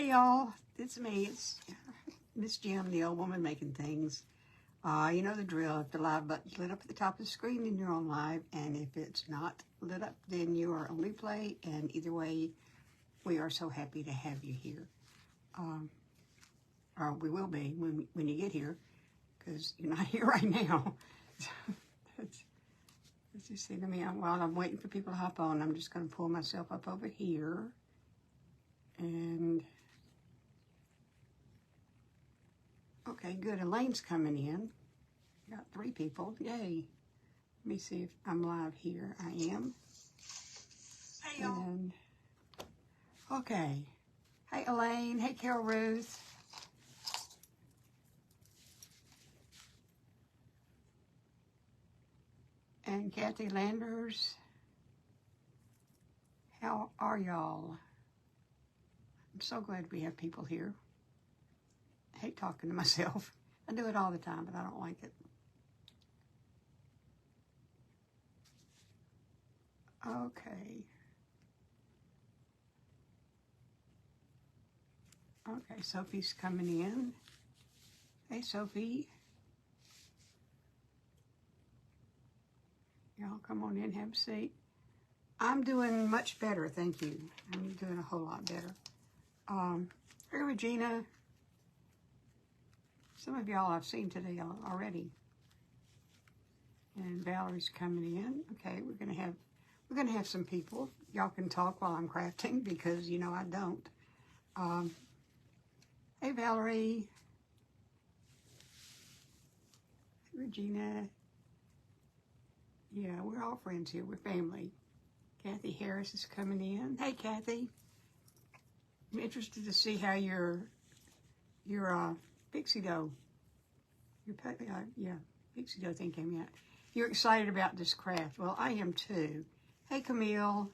Hey y'all, it's me. It's Miss Jim, the old woman making things. You know the drill. If the live button's lit up at the top of the screen, then you're on live. And if it's not lit up, then you are on replay. And either way, we are so happy to have you here. Or we will be when you get here, because you're not here right now. Let's just see. While I'm waiting for people to hop on, I'm just going to pull myself up over here. And okay, good. Elaine's coming in. Got 3 people. Yay. Let me see if I'm live here. I am. Hey, y'all. And okay. Hey, Elaine. Hey, Carol Ruth. And Kathy Landers. How are y'all? I'm so glad we have people here. I hate talking to myself. I do it all the time, but I don't like it. Okay. Okay, Sophie's coming in. Hey, Sophie. Y'all come on in, have a seat. I'm doing much better, thank you. I'm doing a whole lot better. Hey, Regina. Some of y'all I've seen today already. And Valerie's coming in. Okay, we're gonna have some people. Y'all can talk while I'm crafting because you know I don't. Hey, Valerie. Regina. Yeah, we're all friends here. We're family. Kathy Harris is coming in. Hey, Kathy. I'm interested to see how your pixie dough, pixie dough thing came out. You're excited about this craft. Well, I am too. Hey, Camille.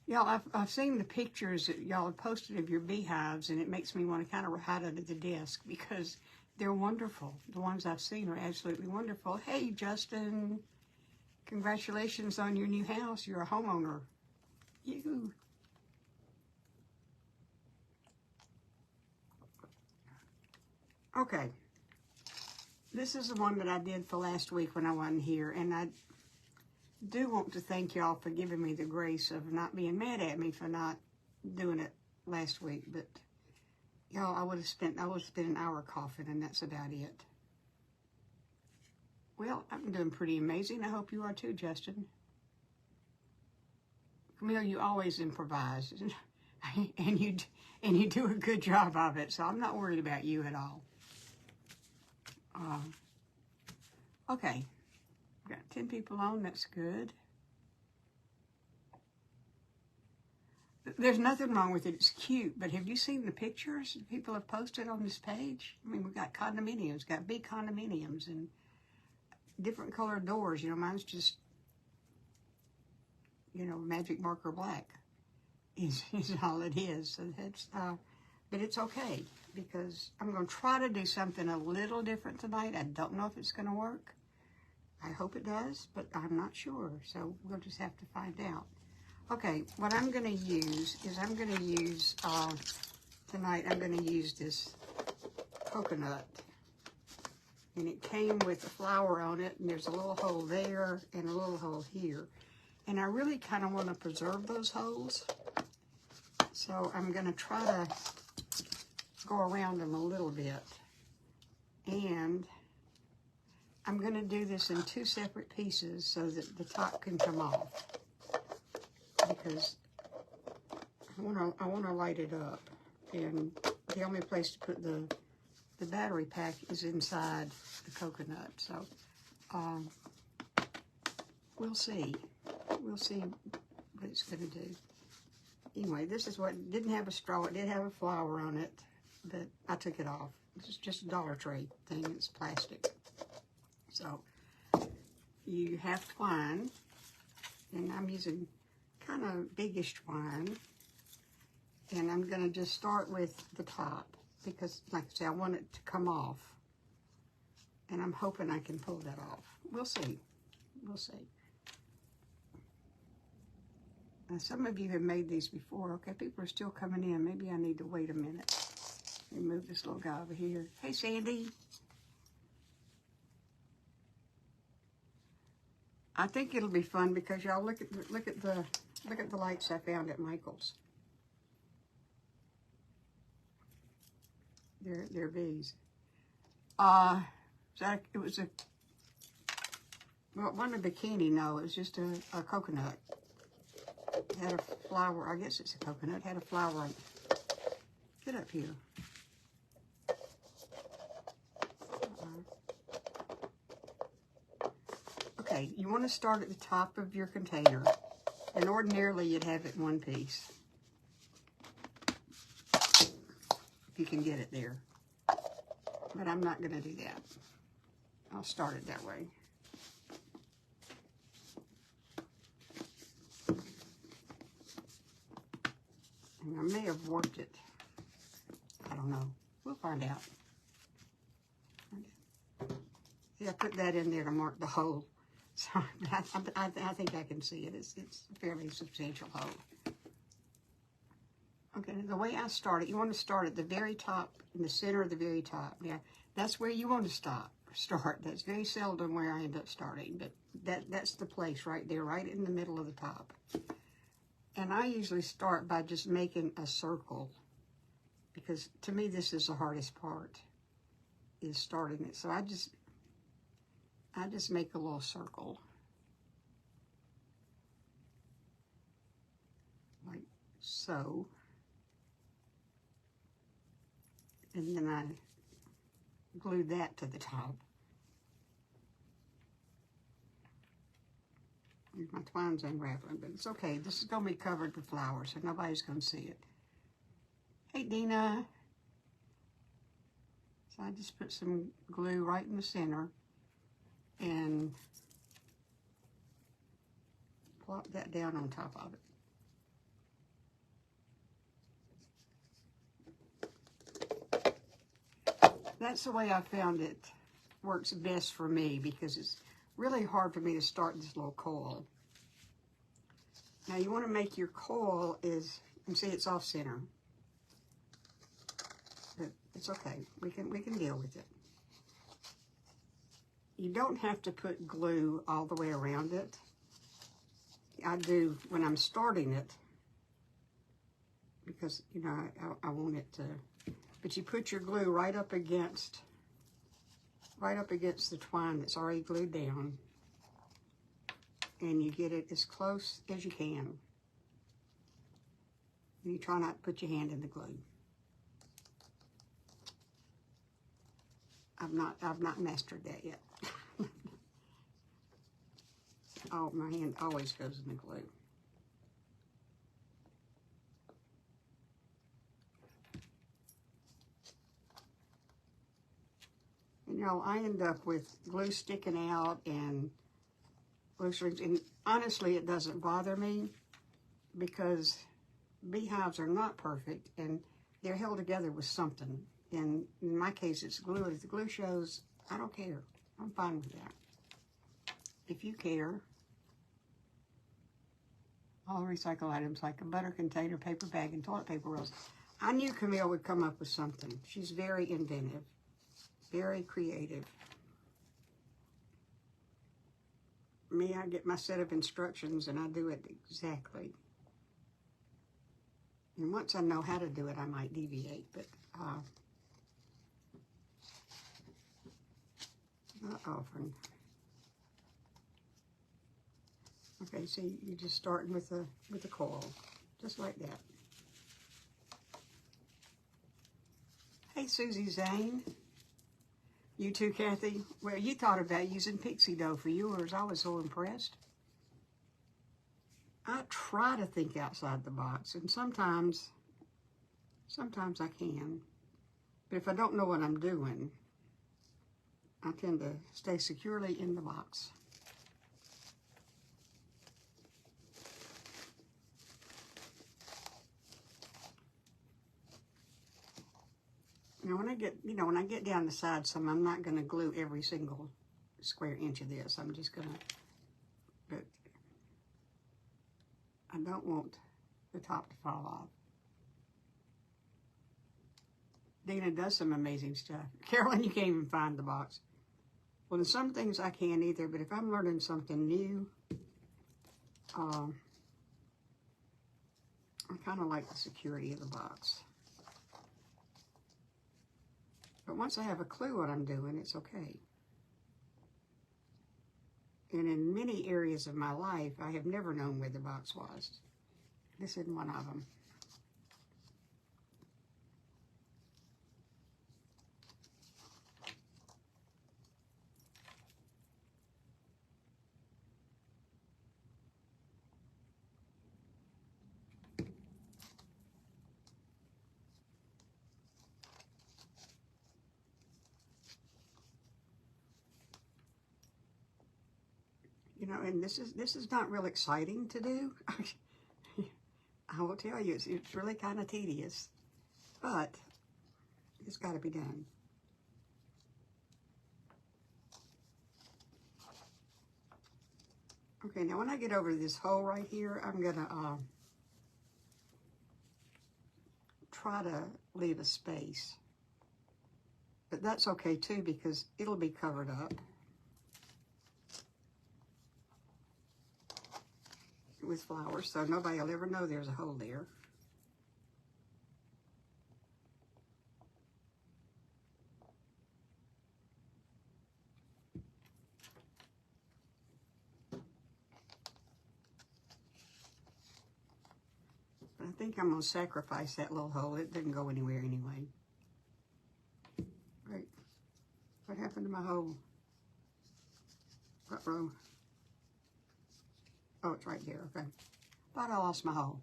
Y'all, I've seen the pictures that y'all have posted of your beehives, and it makes me want to kind of hide under the desk because they're wonderful. The ones I've seen are absolutely wonderful. Hey, Justin. Congratulations on your new house. You're a homeowner. Yoo-hoo. Okay. This is the one that I did for last week when I wasn't here. And I do want to thank y'all for giving me the grace of not being mad at me for not doing it last week. But y'all, I would have spent an hour coughing, and that's about it. Well, I'm doing pretty amazing. I hope you are too, Justin. Camille, you always improvise, and you do a good job of it. So I'm not worried about you at all. Okay, we've got 10 people on. That's good. There's nothing wrong with it. It's cute. But have you seen the pictures people have posted on this page? I mean, we've got condominiums, got big condominiums, and different colored doors. You know, mine's just, you know, magic marker black is all it is. So that's, but it's okay because I'm going to try to do something a little different tonight. I don't know if it's going to work. I hope it does, but I'm not sure. So we'll just have to find out. Okay, what I'm going to use is tonight I'm going to use this coconut. And it came with a flower on it, and there's a little hole there and a little hole here. And I really kind of want to preserve those holes. So I'm going to try to go around them a little bit. And I'm going to do this in 2 separate pieces so that the top can come off. Because I want to light it up. And the only place to put the battery pack is inside the coconut. So we'll see. We'll see what it's going to do. Anyway, this is what didn't have a straw. It did have a flower on it, but I took it off. This is just a Dollar Tree thing. It's plastic. So you have twine, and I'm using kind of biggish twine. And I'm going to just start with the top because, like I say, I want it to come off. And I'm hoping I can pull that off. We'll see. We'll see. Now, some of you have made these before. Okay, people are still coming in. Maybe I need to wait a minute. Let me move this little guy over here. Hey, Sandy. I think it'll be fun because y'all look at the lights I found at Michael's. They're bees. So it was a, well, it wasn't a bikini, no, it was just a coconut. It had a flower, I guess it's a coconut, it had a flower on it. Get up here. Okay, you want to start at the top of your container, and ordinarily you'd have it in one piece. If you can get it there. But I'm not going to do that. I'll start it that way. And I may have warped it. I don't know. We'll find out. Yeah, I put that in there to mark the hole. So I think I can see it. It's a fairly substantial hole. Okay, the way I start it, you want to start at the very top, in the center of the very top. Yeah, that's where you want to start. That's very seldom where I end up starting, but that's the place right there, right in the middle of the top. And I usually start by just making a circle, because to me this is the hardest part, is starting it. So I just make a little circle, like so. And then I glue that to the top. My twine's unraveling, but it's okay. This is going to be covered with flowers, so nobody's going to see it. Hey, Dina. So I just put some glue right in the center and plop that down on top of it. That's the way I found it works best for me, because it's really hard for me to start this little coil. Now you want to make your coil is, you see it's off center, but it's okay. We can deal with it. You don't have to put glue all the way around it. I do when I'm starting it, because you know I want it to. But you put your glue right up against the twine that's already glued down, and you get it as close as you can. And you try not to put your hand in the glue. I've not mastered that yet. Oh, my hand always goes in the glue. And, you know, I end up with glue sticking out and glue strings. And honestly, it doesn't bother me, because beehives are not perfect and they're held together with something. And in my case, it's glue. If the glue shows, I don't care. I'm fine with that. If you care, all recycle items like a butter container, paper bag, and toilet paper rolls. I knew Camille would come up with something. She's very inventive, very creative. Me, I get my set of instructions and I do it exactly. And once I know how to do it, I might deviate, but not often. Okay, so you're just starting with a coil, just like that. Hey, Susie Zane. You too, Kathy? Well, you thought about using pixie dough for yours. I was so impressed. I try to think outside the box, and sometimes I can. But if I don't know what I'm doing, I tend to stay securely in the box. Now, when I get down the side some, I'm not going to glue every single square inch of this. I'm just going to, but I don't want the top to fall off. Dina does some amazing stuff. Carolyn, you can't even find the box. Well, there's some things I can't either, but if I'm learning something new, I kind of like the security of the box. But once I have a clue what I'm doing, it's okay. And in many areas of my life, I have never known where the box was. This isn't one of them. You know, and this is not real exciting to do. I will tell you, it's really kind of tedious, but it's got to be done. Okay, now when I get over this hole right here, I'm gonna try to leave a space, but that's okay too because it'll be covered up with flowers, so nobody will ever know there's a hole there. But I think I'm going to sacrifice that little hole. It didn't go anywhere anyway. Right. What happened to my hole? What row? Oh, it's right there. Okay. Thought I lost my hole.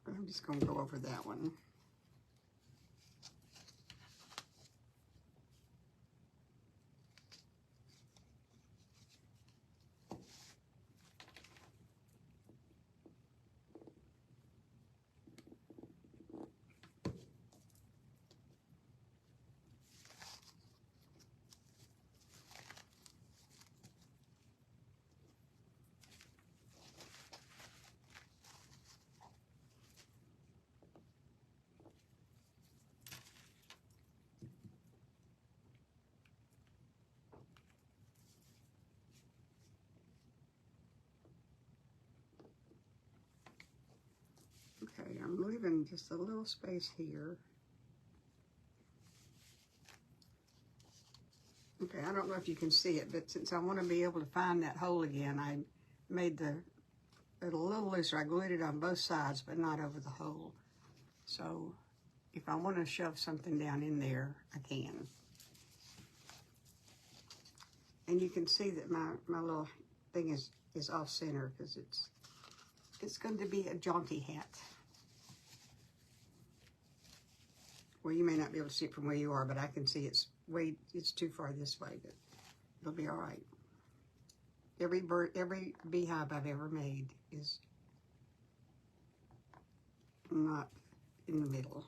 I'm just going to go over that one. Okay, I'm leaving just a little space here. Okay, I don't know if you can see it, but since I want to be able to find that hole again, I made it a little looser. I glued it on both sides, but not over the hole. So if I want to shove something down in there, I can. And you can see that my little thing is off center because it's going to be a jaunty hat. Well, you may not be able to see it from where you are, but I can see it's too far this way, but it'll be all right. Every beehive I've ever made is not in the middle.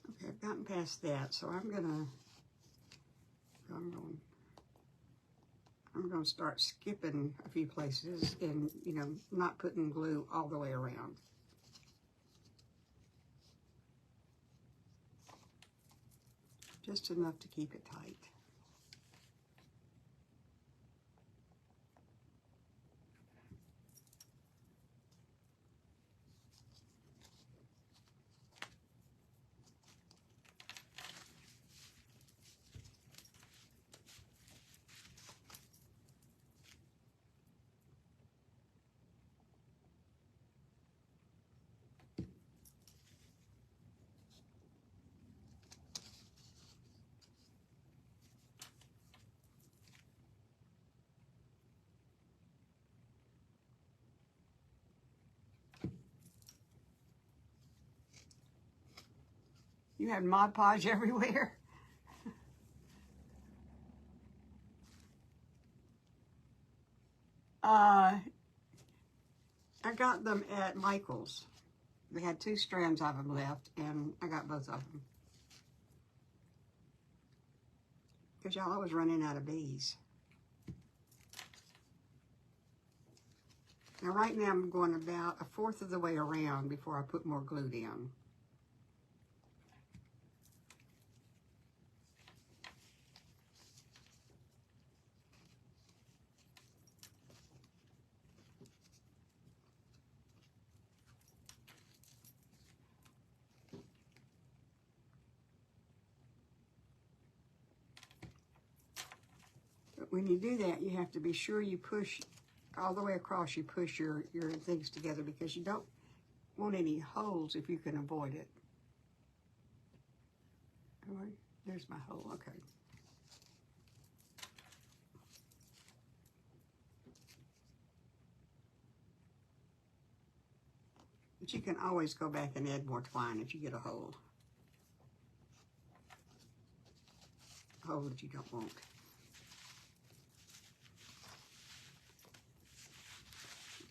Okay, I've gotten past that, so I'm going to start skipping a few places and, you know, not putting glue all the way around. Just enough to keep it tight. You had Mod Podge everywhere. I got them at Michael's. They had 2 strands of them left, and I got both of them. Because y'all, I was running out of bees. Now right now I'm going about 1/4 of the way around before I put more glue down. But when you do that, you have to be sure you push all the way across. You push your things together because you don't want any holes if you can avoid it. Oh, there's my hole. Okay. But you can always go back and add more twine if you get a hole. A hole that you don't want.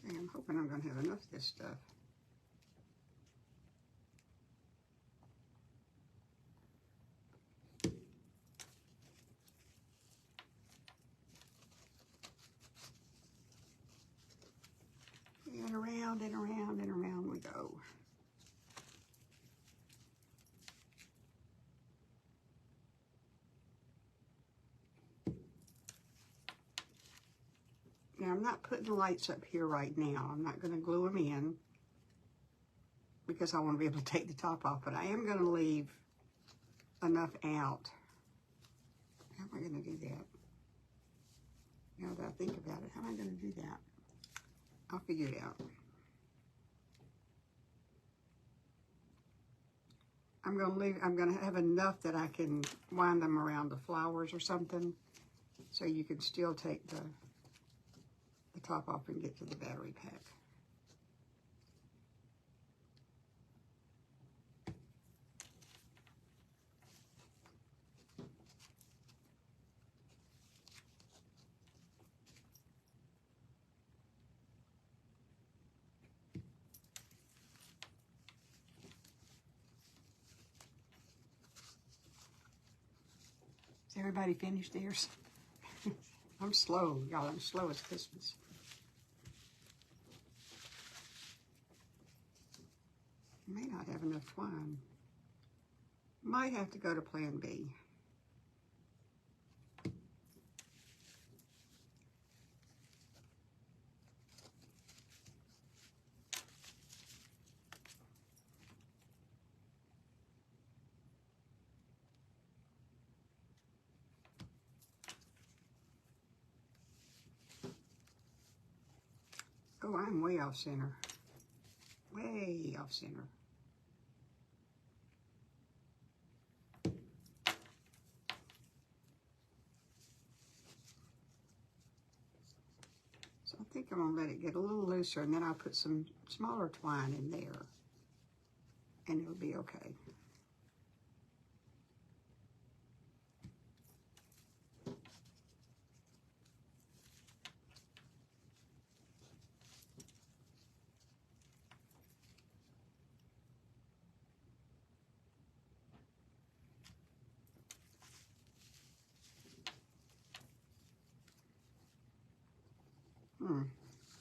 Okay, I'm hoping I'm going to have enough of this stuff. And around and around and around we go. Now, I'm not putting the lights up here right now. I'm not going to glue them in because I want to be able to take the top off, but I am going to leave enough out. How am I going to do that? Now that I think about it, how am I going to do that? I'll figure it out. I'm going to have enough that I can wind them around the flowers or something so you can still take the top off and get to the battery pack. Is everybody finished theirs? I'm slow, y'all. I'm slow as Christmas. May not have enough twine. Might have to go to Plan B. Oh, I'm way off center. Way off center. So I think I'm gonna let it get a little looser, and then I'll put some smaller twine in there, and it'll be okay.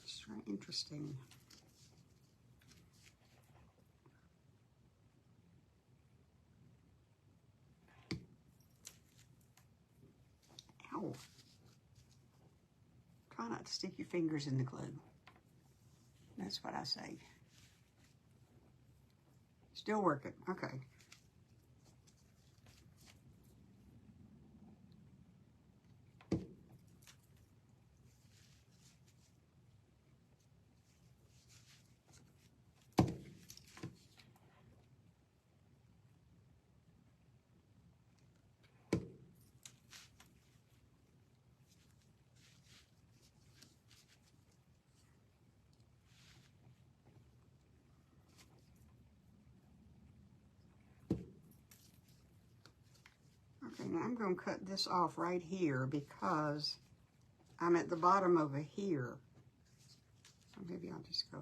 It's very interesting. Ow. Try not to stick your fingers in the glue. That's what I say. Still working. Okay. Okay, now I'm going to cut this off right here because I'm at the bottom over here, maybe I'll just go.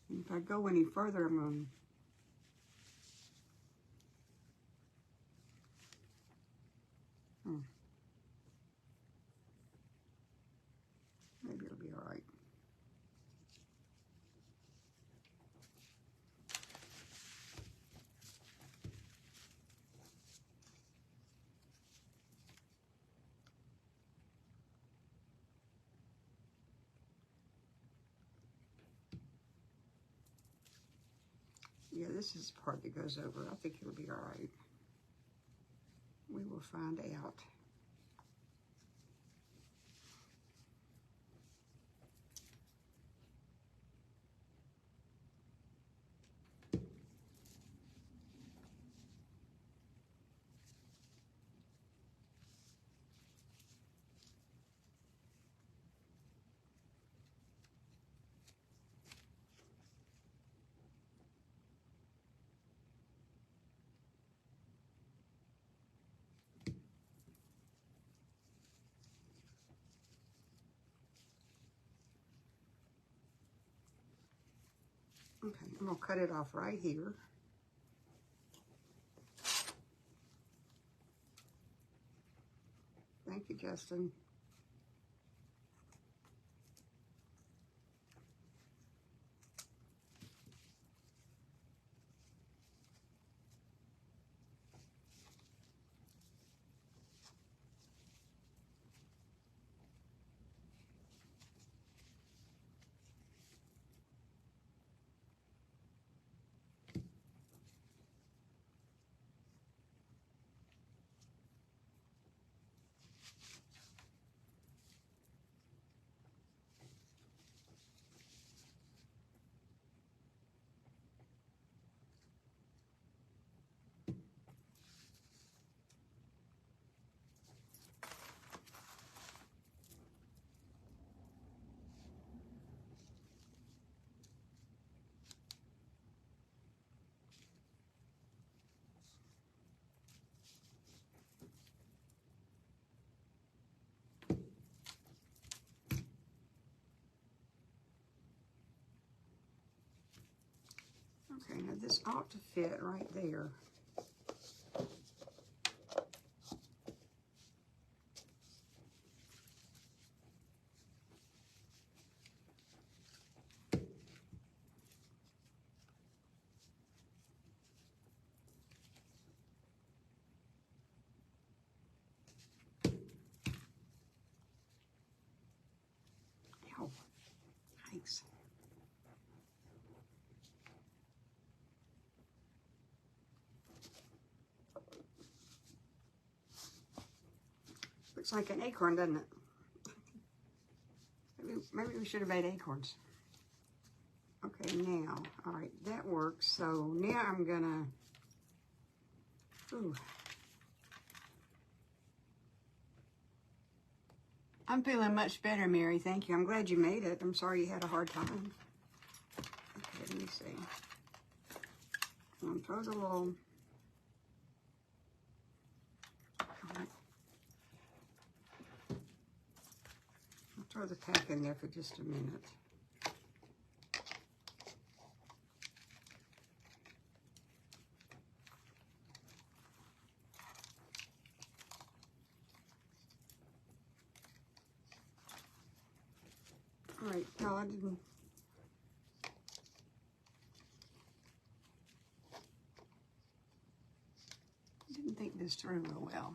And if I go any further, I'm going to... Maybe it'll be all right. Yeah, this is the part that goes over. I think it'll be all right. We will find out. Okay, I'm going to cut it off right here. Thank you, Justin. Okay, now this ought to fit right there. Ow, thanks. Looks like an acorn, doesn't it? Maybe we should have made acorns. Okay, now, all right, that works. So now I'm gonna, ooh. I'm feeling much better, Mary. Thank you. I'm glad you made it. I'm sorry you had a hard time. Okay, let me see. I'm gonna throw the little, I'll throw the pack in there for just a minute. All right, no, I didn't think this through real well.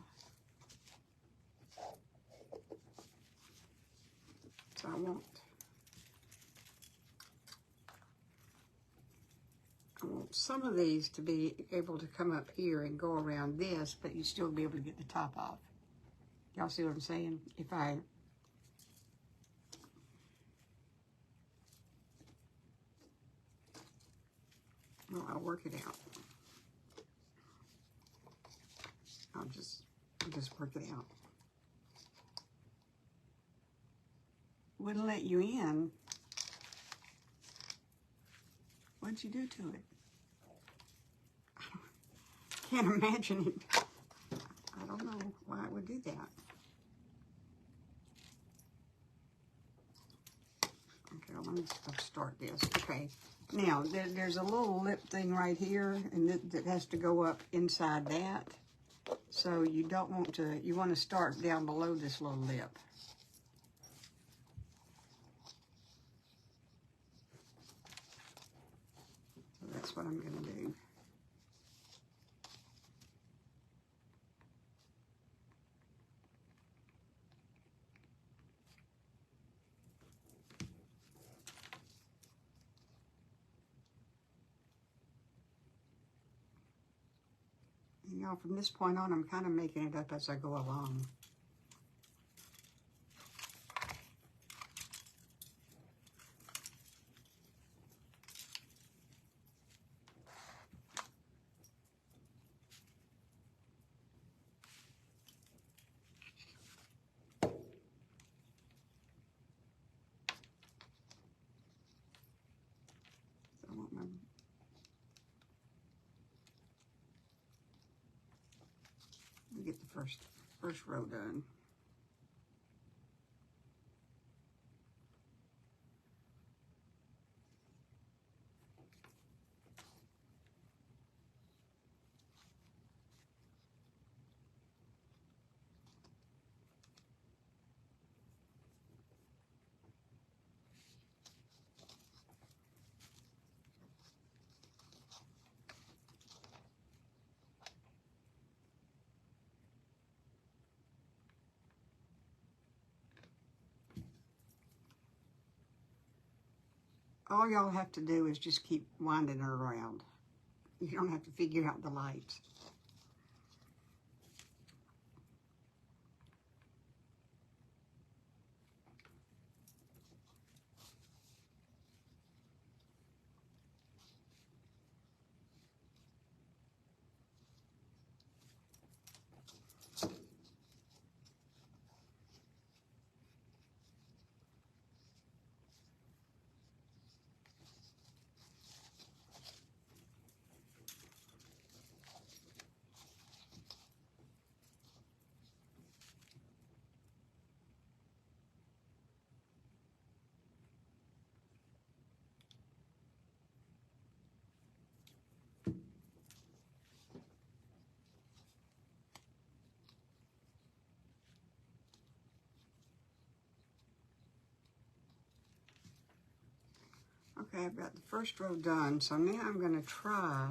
So I want some of these to be able to come up here and go around this, but you still be able to get the top off. Y'all see what I'm saying? If I well, I'll work it out. I'll just work it out. Wouldn't let you in. What'd you do to it? Can't imagine it. don't know why it would do that. Okay, let me start this. Okay, now there's a little lip thing right here, and that has to go up inside that. So you don't want to, you want to start down below this little lip. So that's what I'm going to do. You know, from this point on, I'm kind of making it up as I go along. So I want my get the first row done. All y'all have to do is just keep winding it around. You don't have to figure out the lights. Okay, I've got the first row done, so now I'm going to try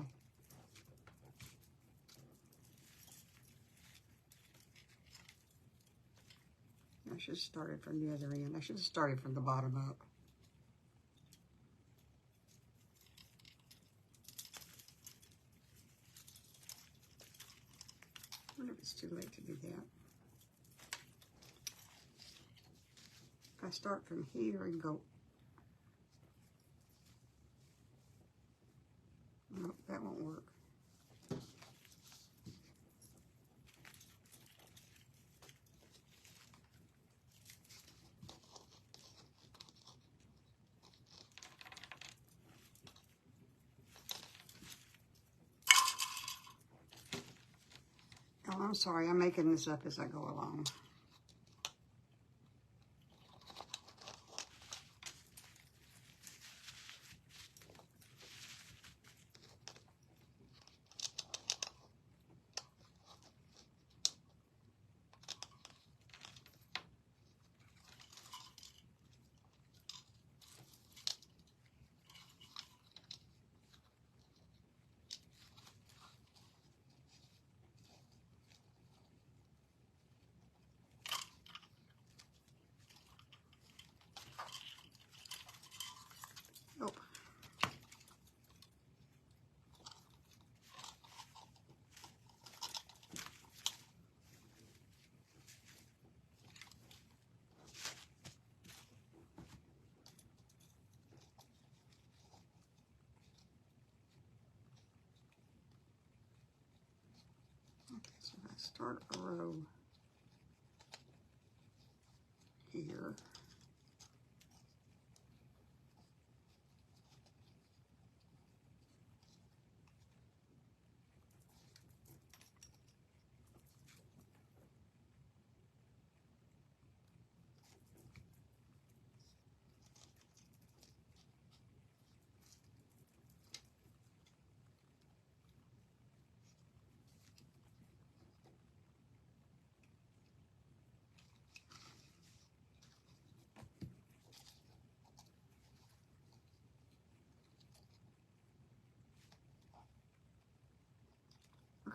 I should have started from the other end. I should have started from the bottom up. I wonder if it's too late to do that. If I start from here and go, no, that won't work. Oh, I'm sorry, I'm making this up as I go along. Nope. Okay, so if I start a row here.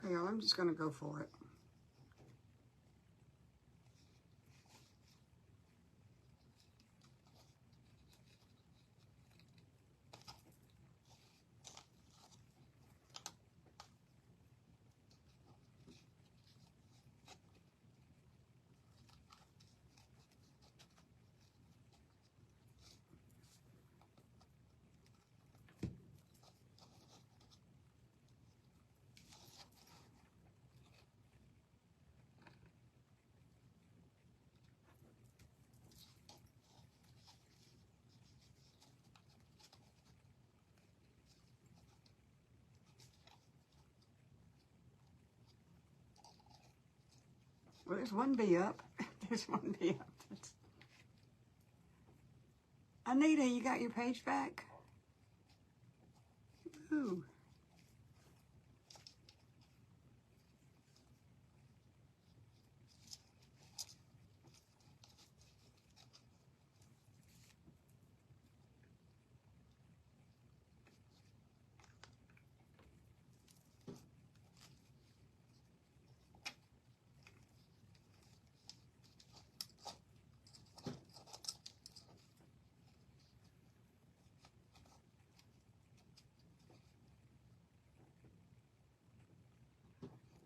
Okay, y'all, I'm just going to go for it. Well, there's one bee up. There's one bee up. Anita, you got your page back? Ooh.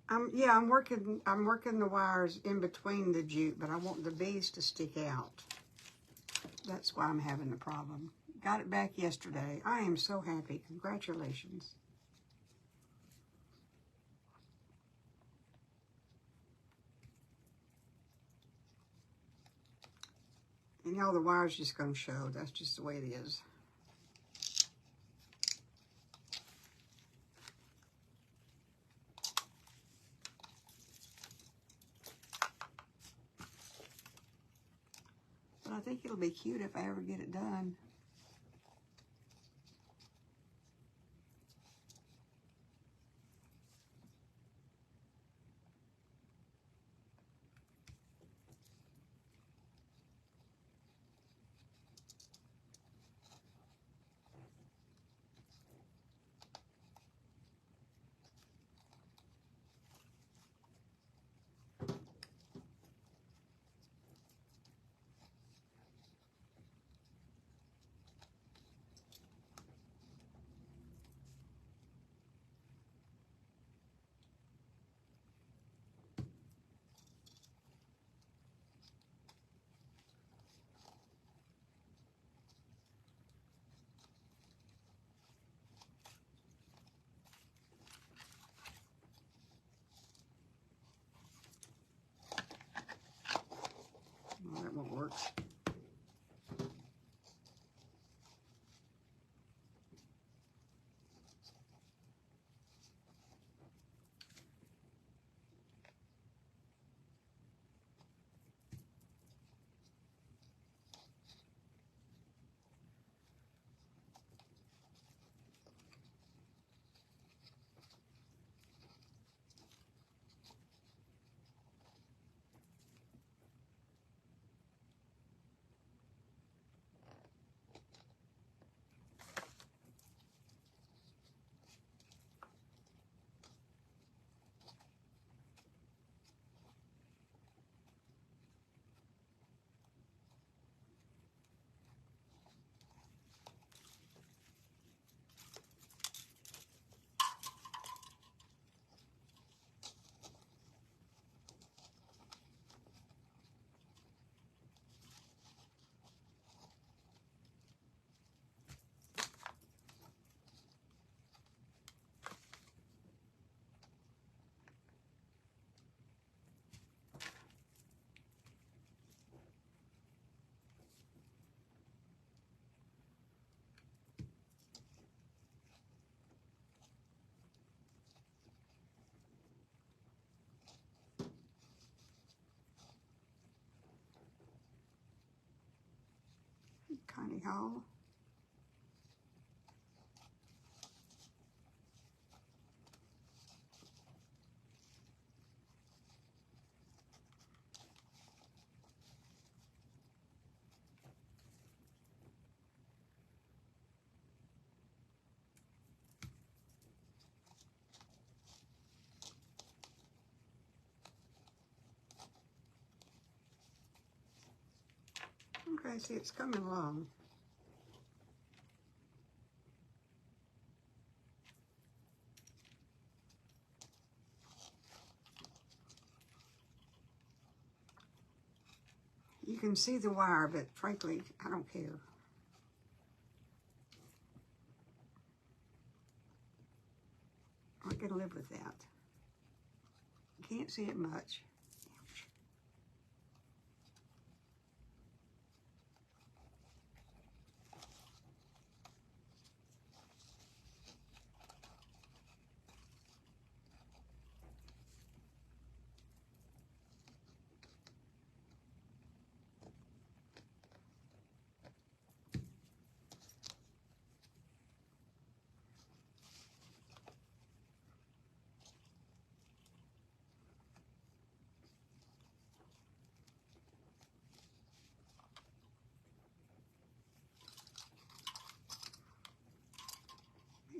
I'm working the wires in between the jute, but I want the bees to stick out. That's why I'm having the problem. Got it back yesterday. I am so happy. Congratulations. And y'all, the wire's just going to show. That's just the way it is. But I think it'll be cute if I ever get it done. Well, that won't work. Connie Hall. Okay, see, it's coming along. You can see the wire, but frankly, I don't care. I can live with that. You can't see it much.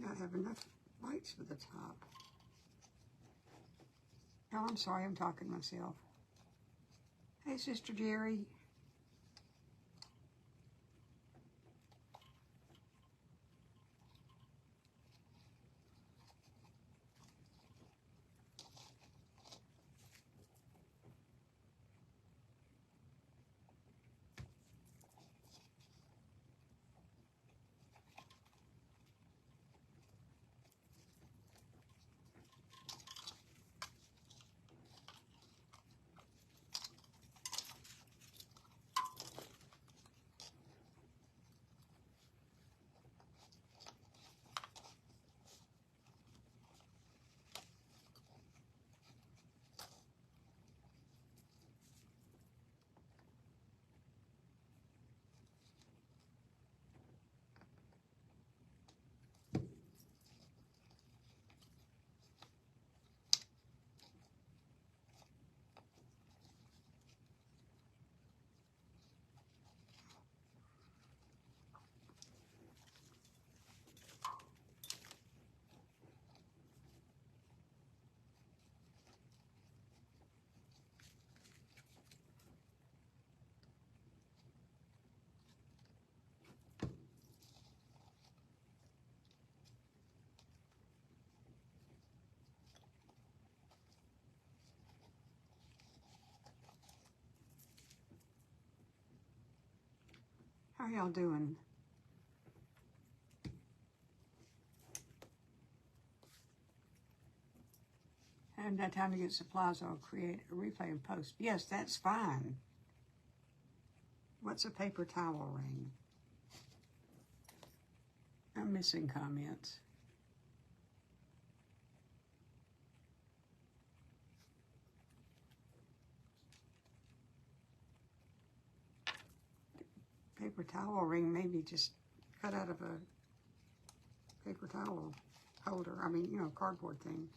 I have enough lights for the top. Oh, I'm sorry, I'm talking to myself. Hey, Sister Jerry. How y'all doing? I haven't had time to get supplies. I'll create a replay and post. Yes, that's fine. What's a paper towel ring? I'm missing comments. Paper towel ring, maybe just cut out of a paper towel holder. I mean, you know, cardboard thing.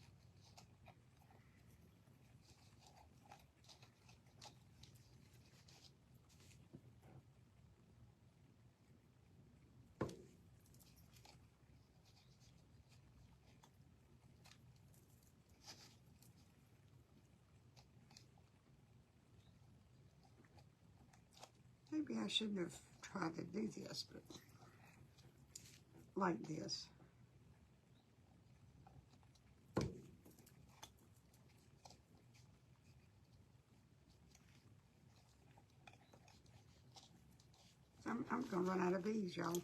Maybe I shouldn't have tried to do this, but like this. I'm gonna run out of bees, y'all.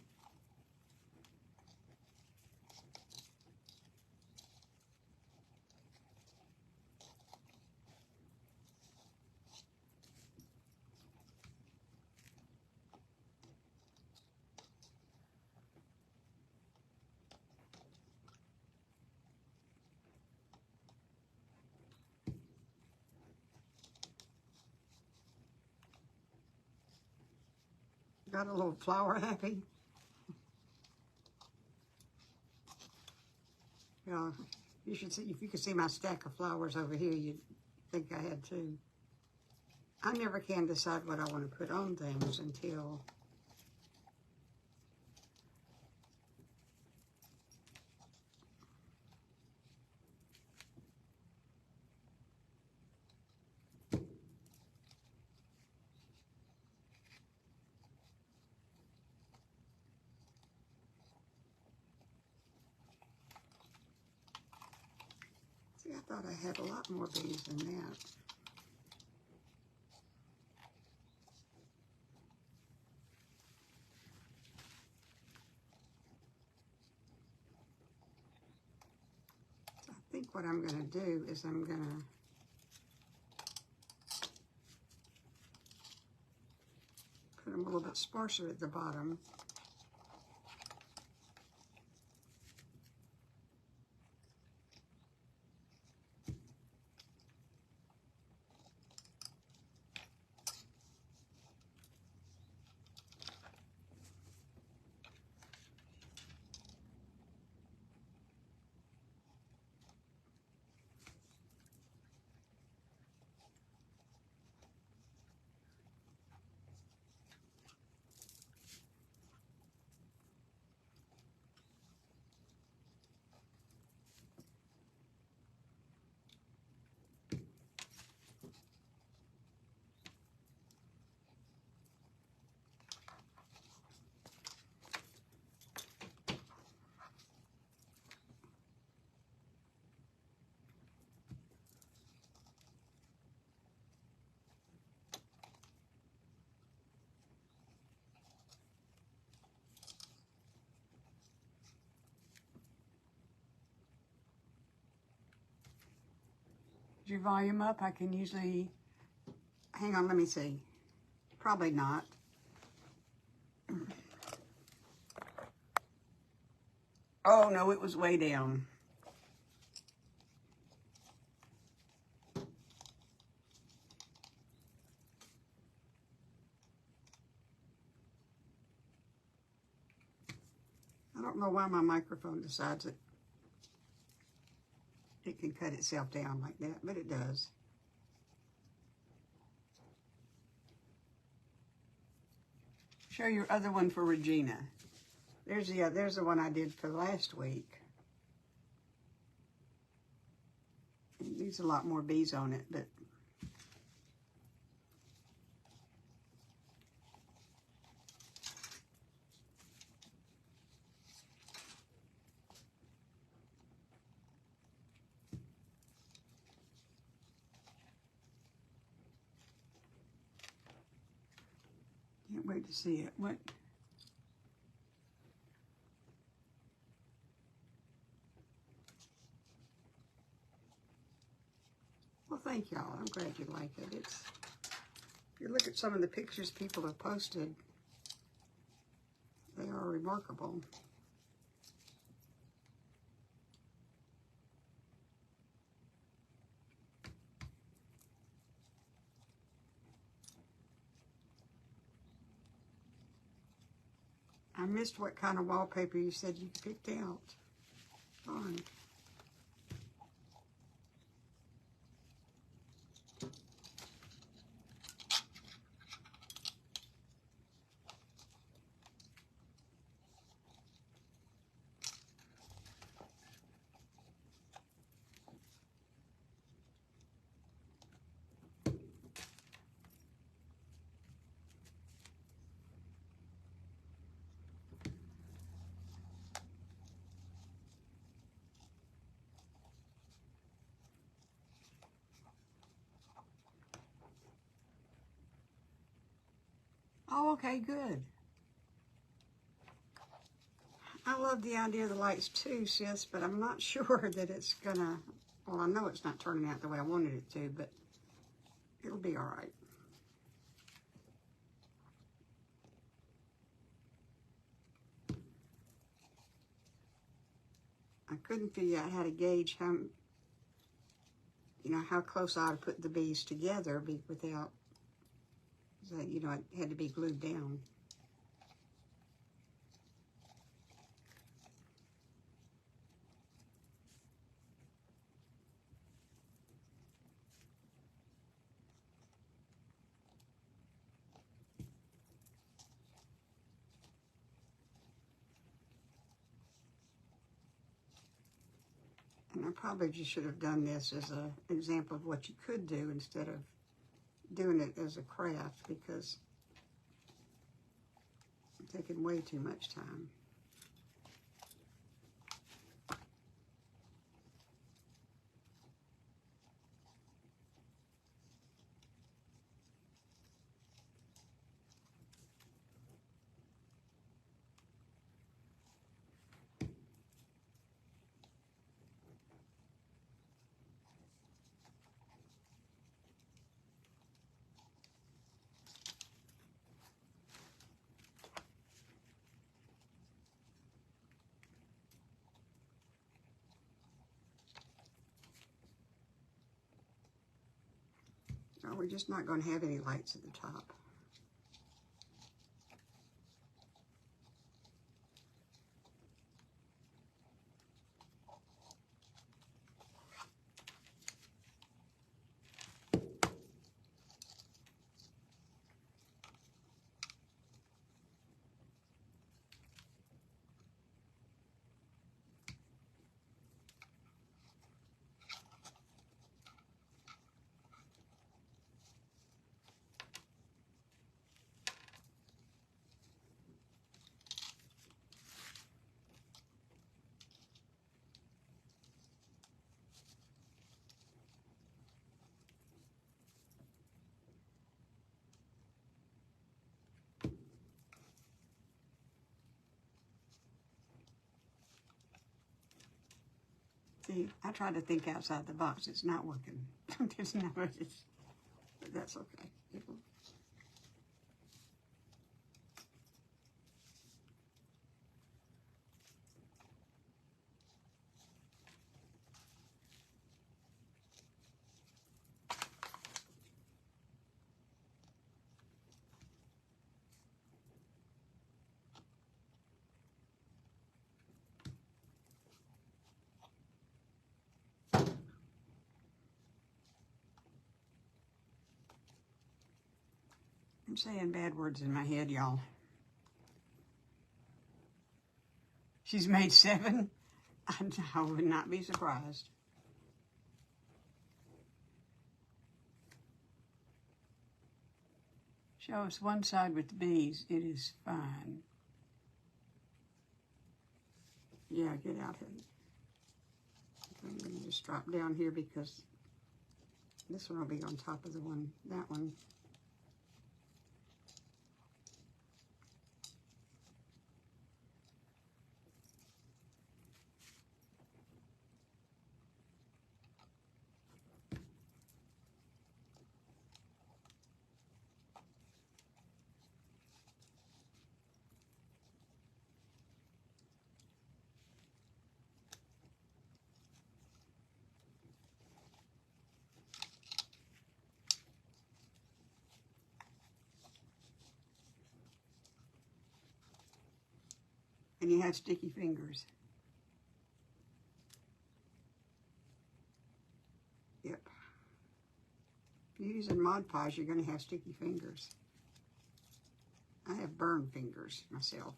Got a little flower happy. Yeah, you should see, if you could see my stack of flowers over here, you'd think I had two. I never can decide what I want to put on things until See, I thought I had a lot more bees than that. So I think what I'm going to do is I'm going to put them a little bit sparser at the bottom. Is your volume up? I can usually, hang on, let me see. Probably not. Oh no, it was way down. I don't know why my microphone decides it can cut itself down like that, but it does. Show your other one for Regina. There's the one I did for last week. It needs a lot more bees on it, but can't wait to see it. What? Well, thank y'all. I'm glad you like it. If you look at some of the pictures people have posted, they are remarkable. I missed what kind of wallpaper you said you picked out. Darn. Oh, okay, good. I love the idea of the lights too, sis, but I'm not sure that it's gonna, well, I know it's not turning out the way I wanted it to, but it'll be all right. I couldn't figure out how to gauge how, how close I ought to put the bees together without, it had to be glued down. And I probably just should have done this as an example of what you could do instead of doing it as a craft, because it's taking way too much time. we're just not going to have any lights at the top. See, I try to think outside the box. It's not working. It's not, but that's okay. I'm saying bad words in my head, y'all. She's made 7. I would not be surprised. Show us one side with the bees. It is fine. Yeah, get out of it. I'm going to just drop down here because this one will be on top of the one, that one. And you have sticky fingers. Yep. If you're using Mod Podge, you're going to have sticky fingers. I have burned fingers myself.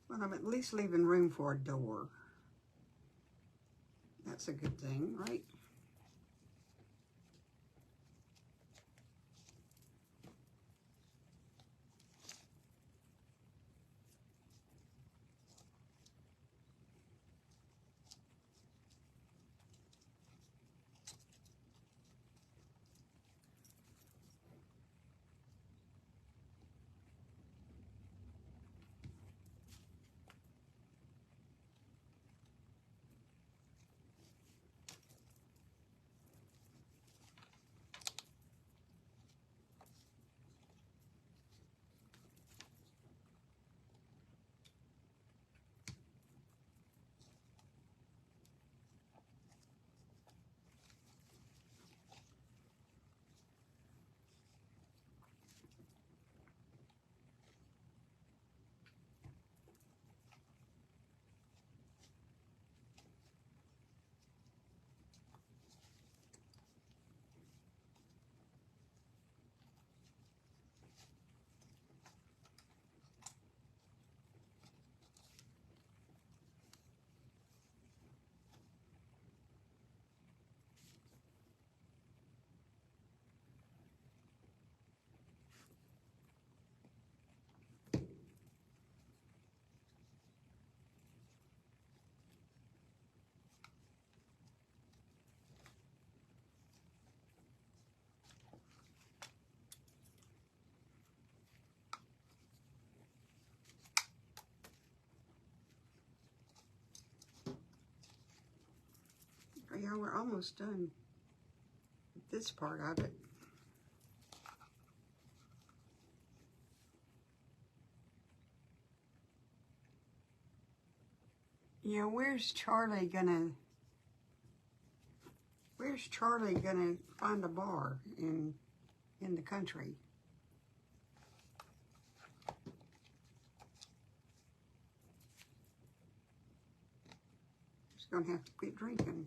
Well, I'm at least leaving room for a door. That's a good thing, right? Yeah, we're almost done with this part of it. Yeah, where's Charlie gonna find a bar in the country? He's gonna have to quit drinking.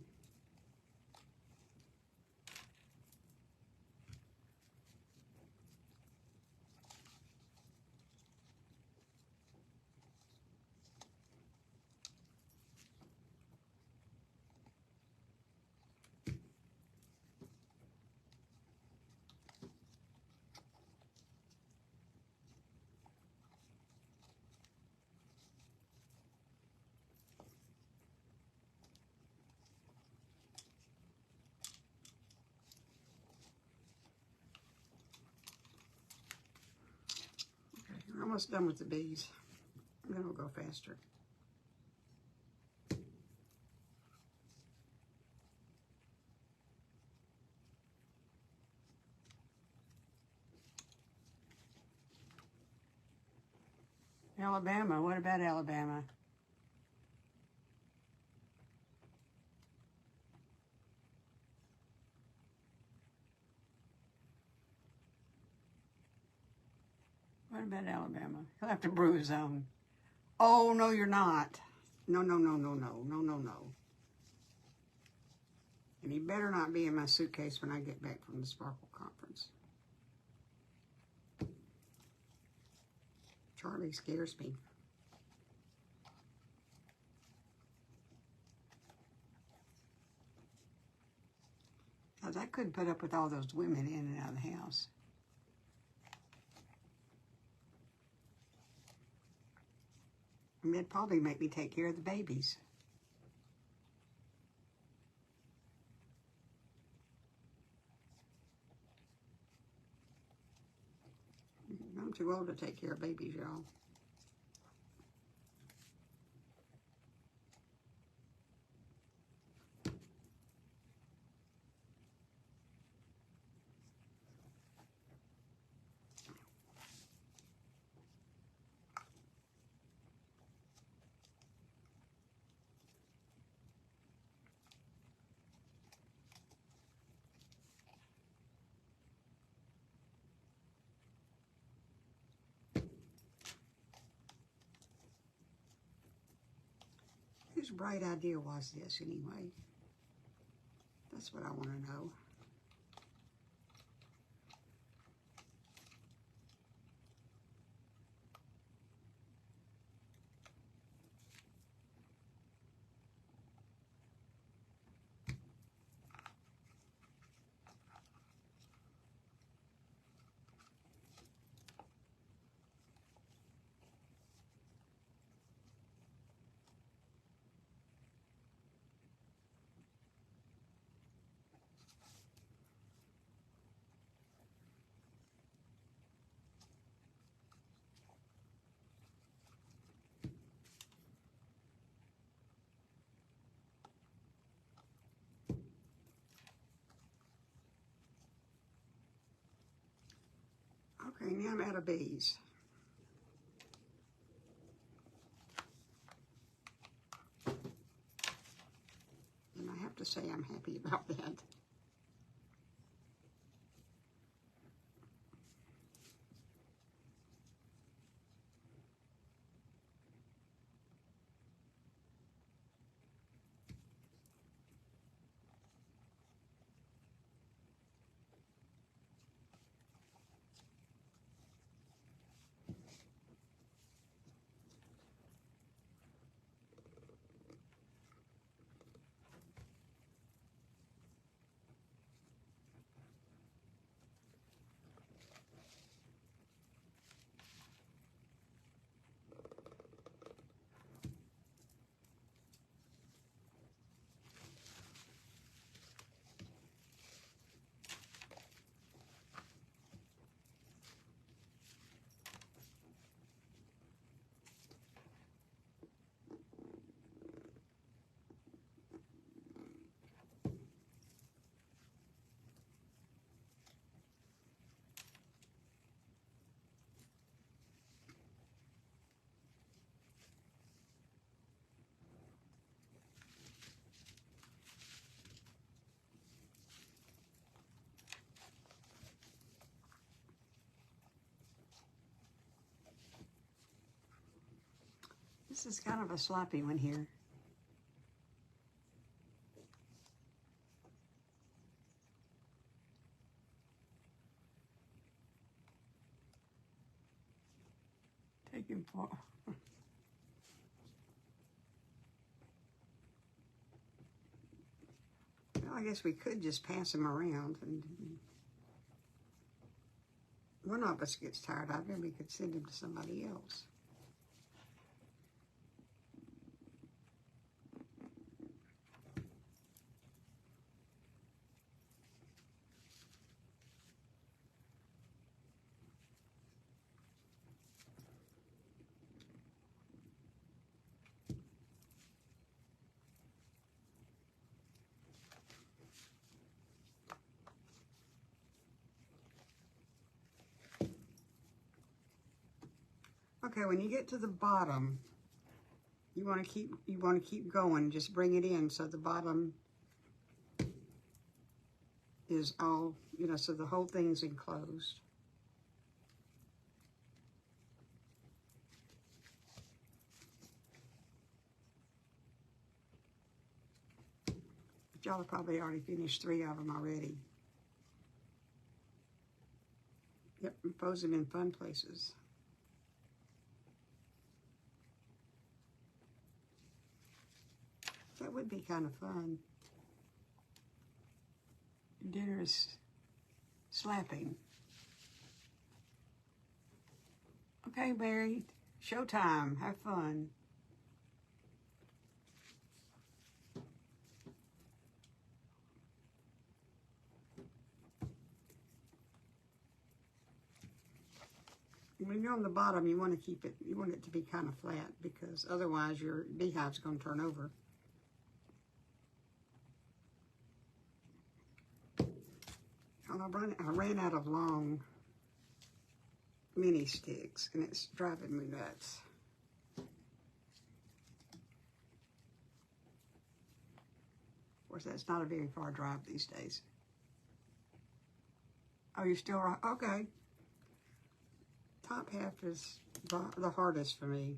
Okay, we're almost done with the bees. Then we'll go faster. Alabama, what about Alabama? What about Alabama? He'll have to brew his own. Oh, no, you're not. No, no, no, no, no, no, no, no. And he better not be in my suitcase when I get back from the Sparkle Conference. Charlie scares me. Because I couldn't put up with all those women in and out of the house. And it'd probably make me take care of the babies. I'm too old to take care of babies, y'all. Whose bright idea was this, anyway? That's what I want to know. Okay, now I'm out of bees. And I have to say I'm happy about that. This is kind of a sloppy one here. Taking for. Well, I guess we could just pass them around, and one of us gets tired of them, we could send them to somebody else. Okay, when you get to the bottom, you want to keep going. Just bring it in so the bottom is all, you know, so the whole thing's enclosed. But y'all have probably already finished 3 of them already. Yep, and pose them in fun places. That would be kind of fun. Dinner is slapping. Okay, Barry, showtime. Have fun. When you're on the bottom, you want to keep it, you want it to be kind of flat, because otherwise your beehive's going to turn over. I ran out of long mini sticks, and it's driving me nuts. Of course, that's not a very far drive these days. Oh, you're still right? Okay. Top half is the hardest for me.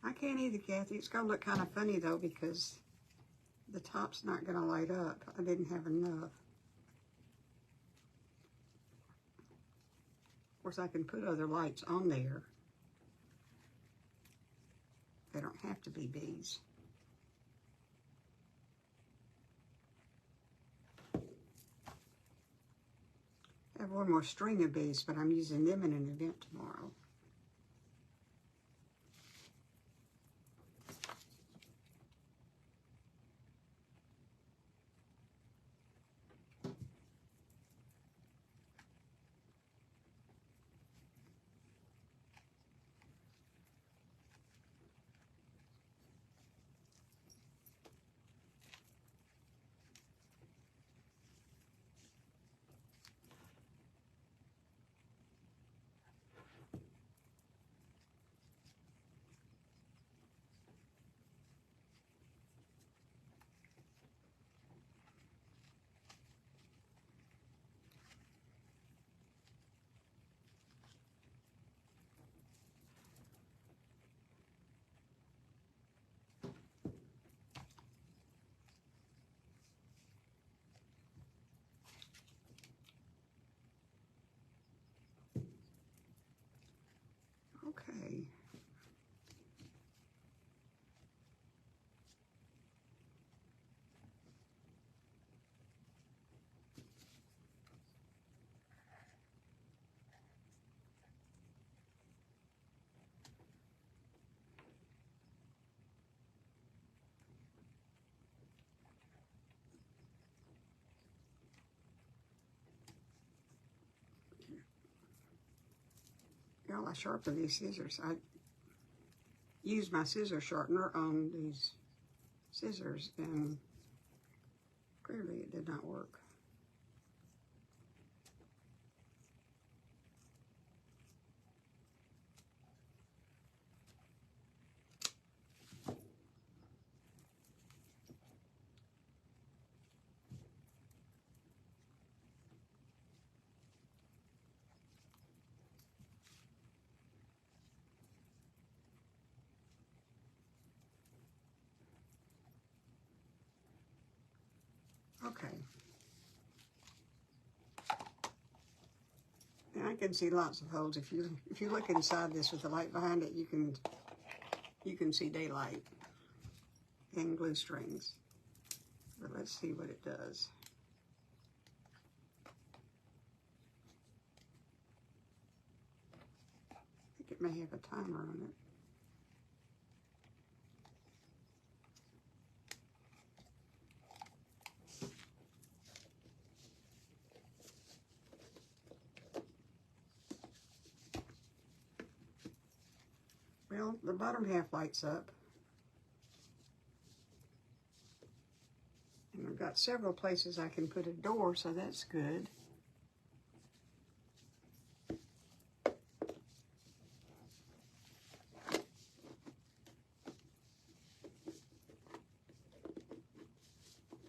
I can't either, Kathy. It's going to look kind of funny, though, because the top's not going to light up. I didn't have enough. Of course, I can put other lights on there. They don't have to be bees. I have one more string of bees, but I'm using them in an event tomorrow. Okay. Y'all, I sharpen these scissors. I use my scissor sharpener on these scissors, and it did not work. Okay. And I can see lots of holes. If you look inside this with the light behind it, you can see daylight and glue strings. But let's see what it does. I think it may have a timer on it. Well, the bottom half lights up. And I've got several places I can put a door, so that's good.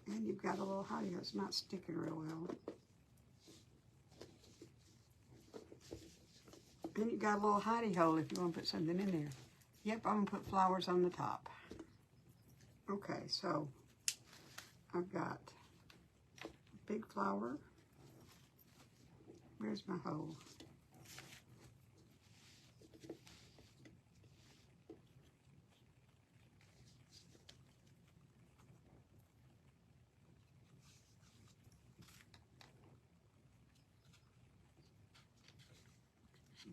And you've got a little hidey. It's not sticking real well. Then you've got a little hidey hole if you want to put something in there. Yep, I'm going to put flowers on the top. Okay, so I've got a big flower. Where's my hole?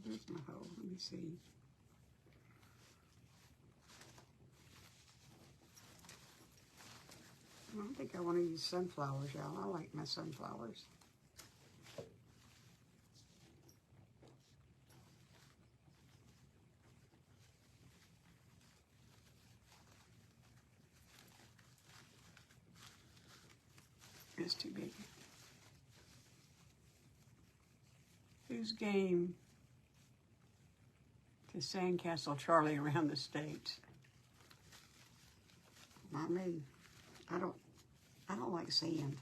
Where's my hole? Let me see. I don't think I want to use sunflowers, y'all. I like my sunflowers. It's too big. Who's game to Sandcastle Charlie around the States? Not me. I don't like sand.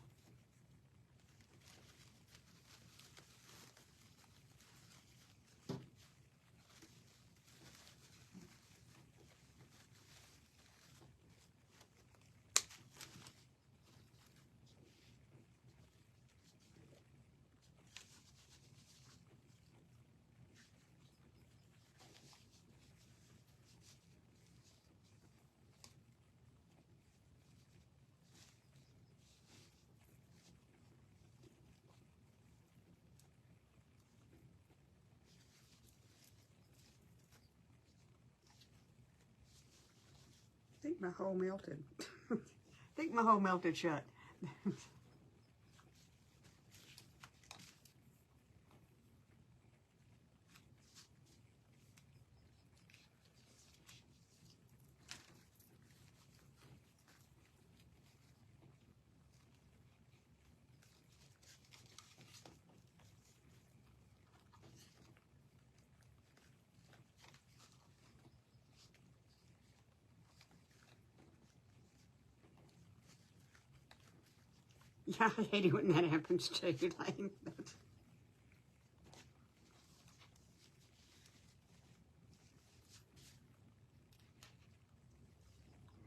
I think my hole melted. I think my hole melted shut. Yeah, I hate it when that happens too, Lane.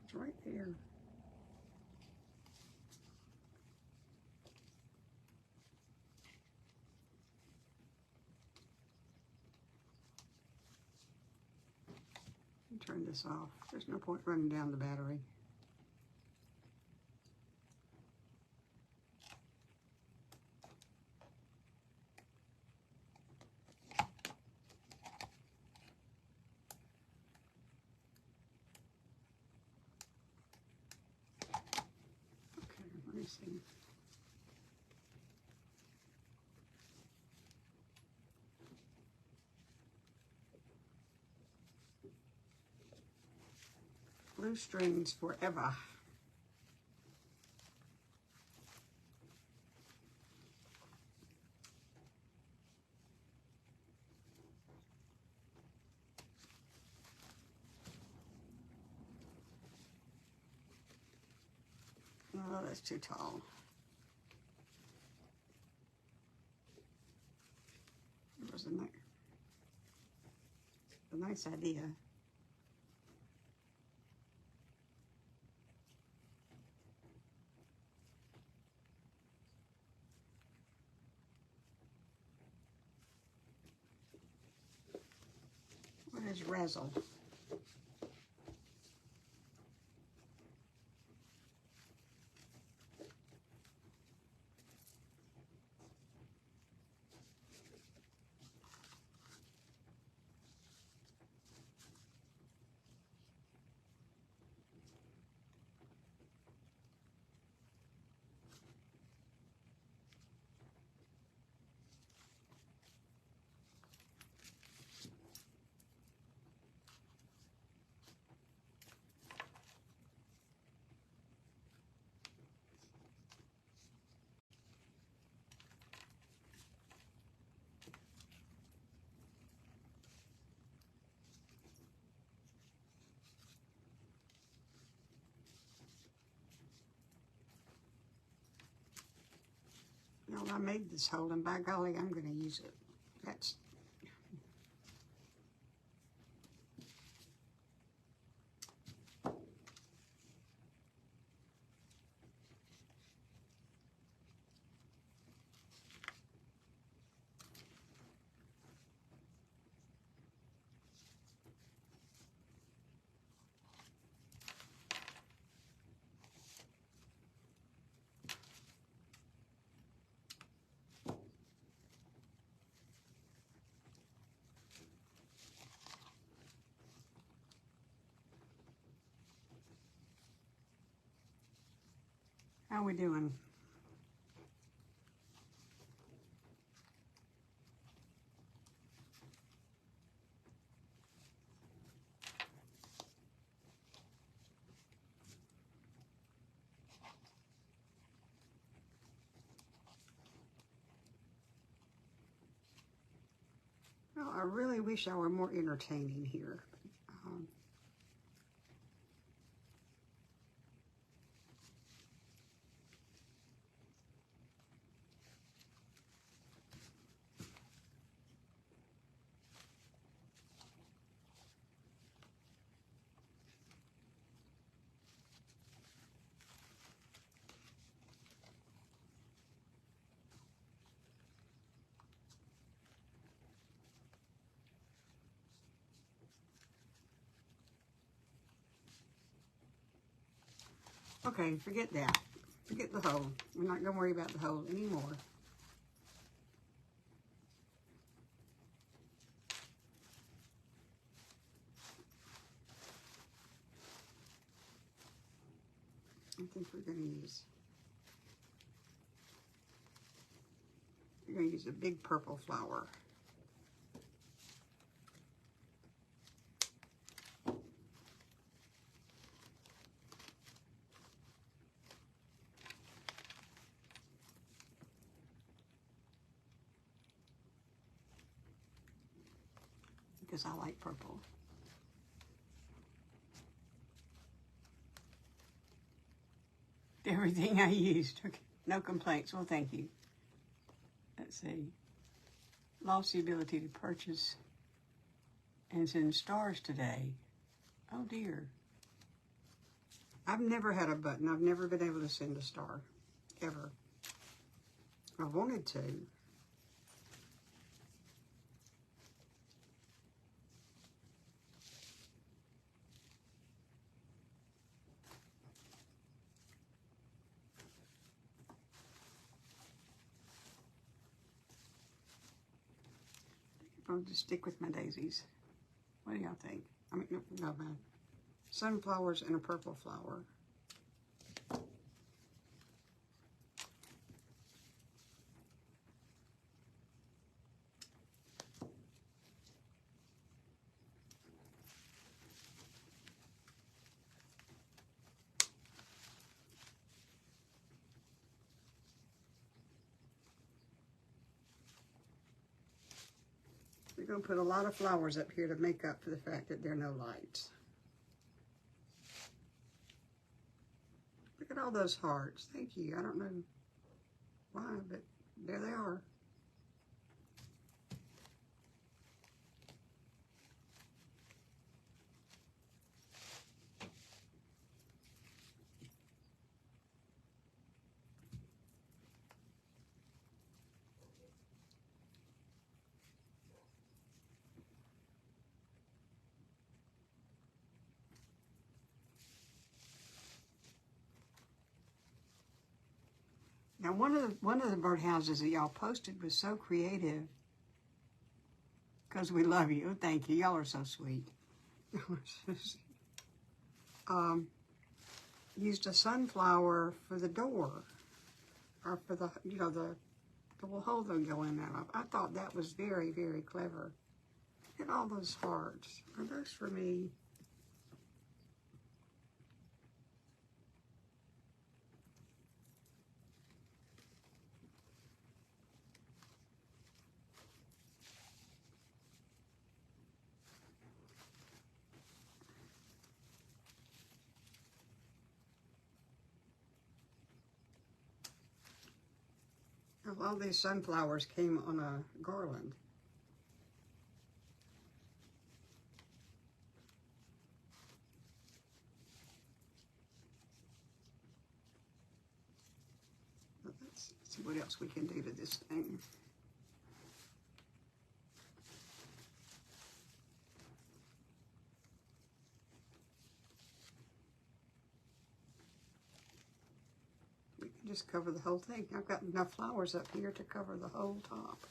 It's right there. Turn this off. There's no point running down the battery. Okay, let me see. Blue strings forever. that's too tall. It was a nice idea. What is razzle? No, I made this hole, and by golly, I'm going to use it. That's how we doing? Well, I really wish I were more entertaining here. Okay, forget that. Forget the hole. We're not going to worry about the hole anymore. I think we're going to use a big purple flower. Because I like purple. Everything I used. Okay. No complaints. Well, thank you. Let's see. Lost the ability to purchase and send stars today. Oh dear. I've never had a button. I've never been able to send a star. Ever. I wanted to. I'll just stick with my daisies. What do y'all think? I mean, no, man. Sunflowers and a purple flower. We're going to put a lot of flowers up here to make up for the fact that there are no lights. Look at Look at all those hearts. Thank you. I don't know why, but there they are. Now, one of the birdhouses that y'all posted was so creative. Because we love you. Thank you. Y'all are so sweet. Used a sunflower for the door, or for the, you know, the little hole they'll go in and out of. I thought that was very, very clever. Look at all those hearts. Are those for me? All these sunflowers came on a garland. Let's see what else we can do to this thing. We can just cover the whole thing. I've got enough flowers up here to cover the whole top.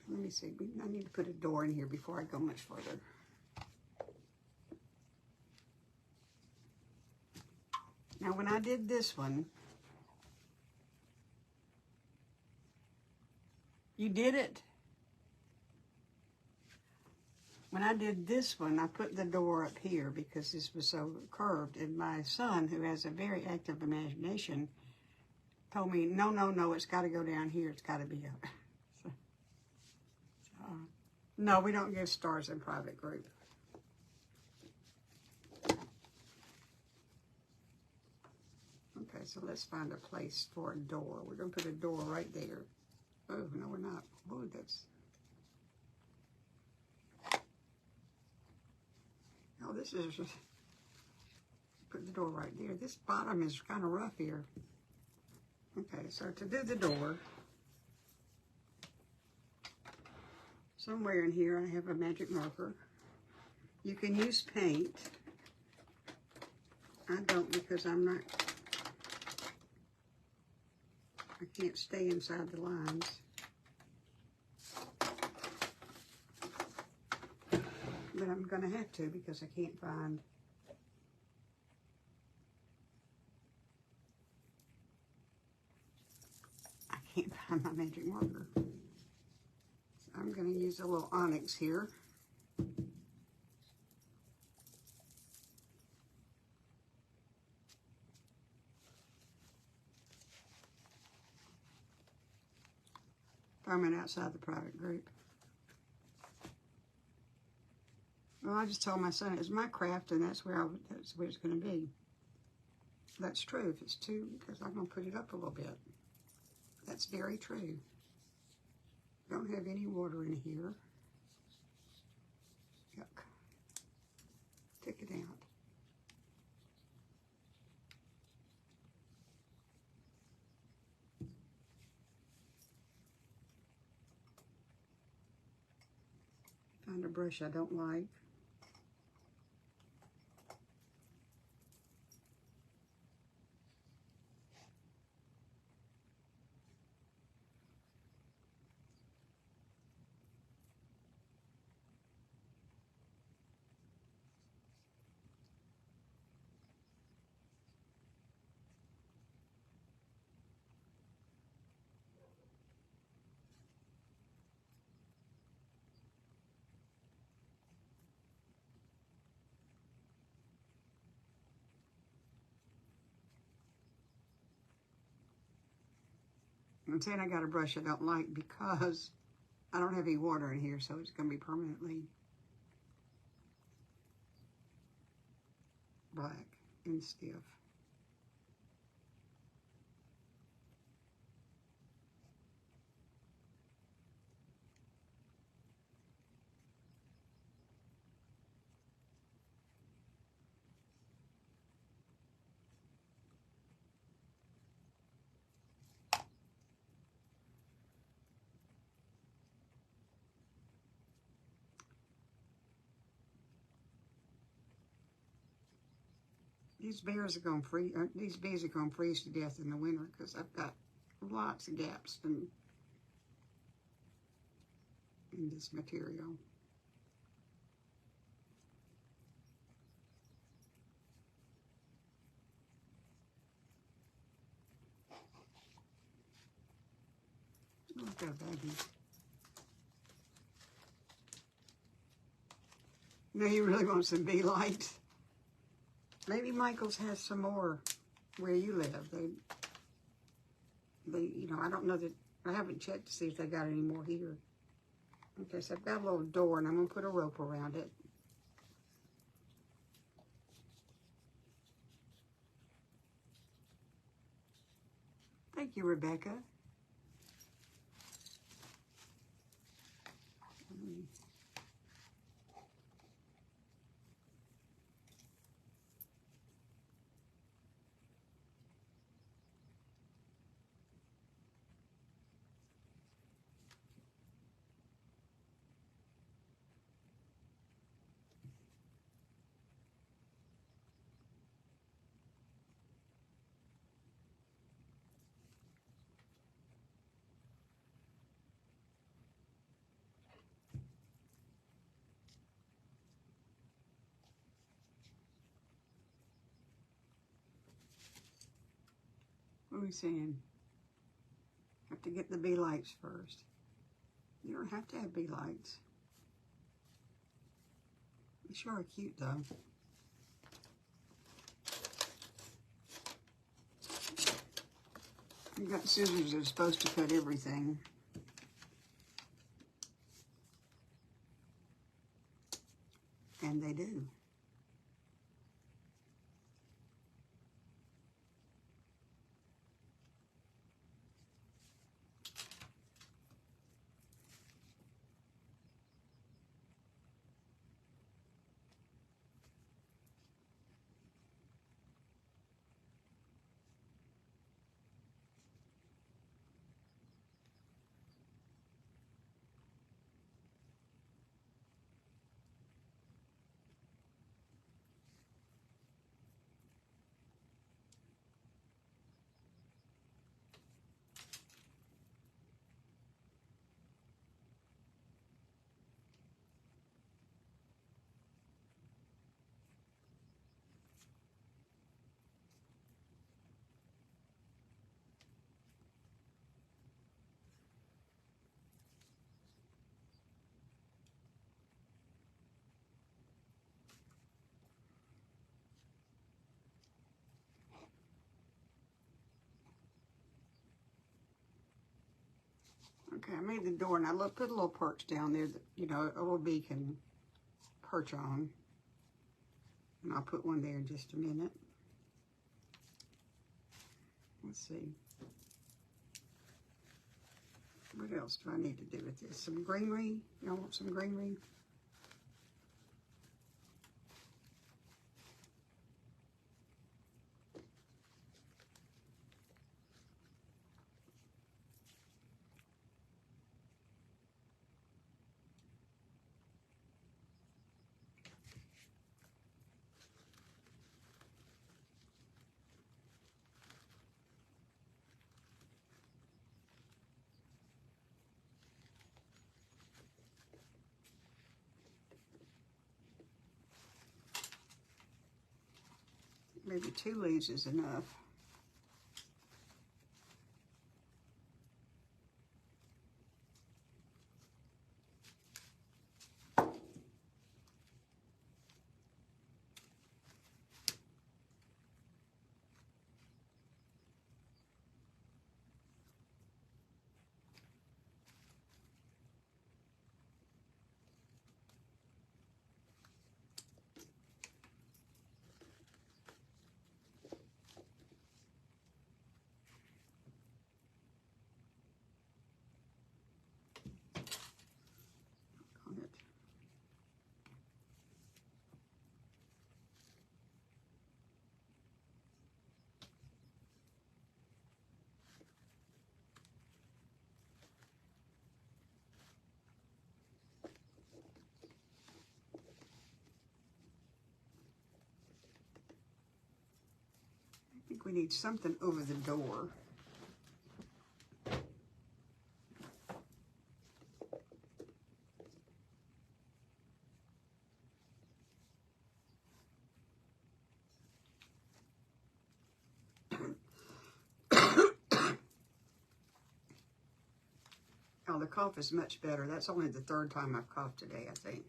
Let me see. I need to put a door in here before I go much further. Now, when I did this one, you did it. When I did this one, I put the door up here because this was so curved. And my son, who has a very active imagination, told me, no, no, no, it's got to go down here. It's got to be up. No, we don't give stars in private group. Okay, so let's find a place for a door. We're going to put a door right there. Oh, no, we're not. Oh, that's... Oh, this is... Put the door right there. This bottom is kind of rough here. Okay, so to do the door, somewhere in here I have a magic marker. You can use paint. I don't, because I'm not... I can't stay inside the lines. But I'm going to have to because I can't find... I can't find my magic marker. So I'm going to use a little onyx here. Farming outside the private group. Well, I just told my son it's my craft, and that's where it's going to be. That's true. If it's too, because I'm going to put it up a little bit. That's very true. Don't have any water in here. Yuck. Take it out. Find a brush I don't like. I'm saying I got a brush I don't like because I don't have any water in here, so it's going to be permanently. black and stiff. These bears are going to freeze. These bees are going to freeze to death in the winter because I've got lots of gaps in this material. Oh, I've got a baby. Now you really want some bee lights? Maybe Michael's has some more where you live. They, you know, I don't know that, I haven't checked to see if they got any more here. Okay, so I've got a little door and I'm going to put a rope around it. Thank you, Rebecca. What are we saying? Have to get the bee lights first. You don't have to have bee lights. They sure are cute though. You got scissors that are supposed to cut everything. And they do. Okay, I made the door and I put a little perch down there that, you know, a little bee can perch on. And I'll put one there in just a minute. Let's see. What else do I need to do with this? Some greenery? Y'all want some greenery? Maybe 2 leaves is enough. think we need something over the door. Oh, the cough is much better. That's only the third time I've coughed today, I think.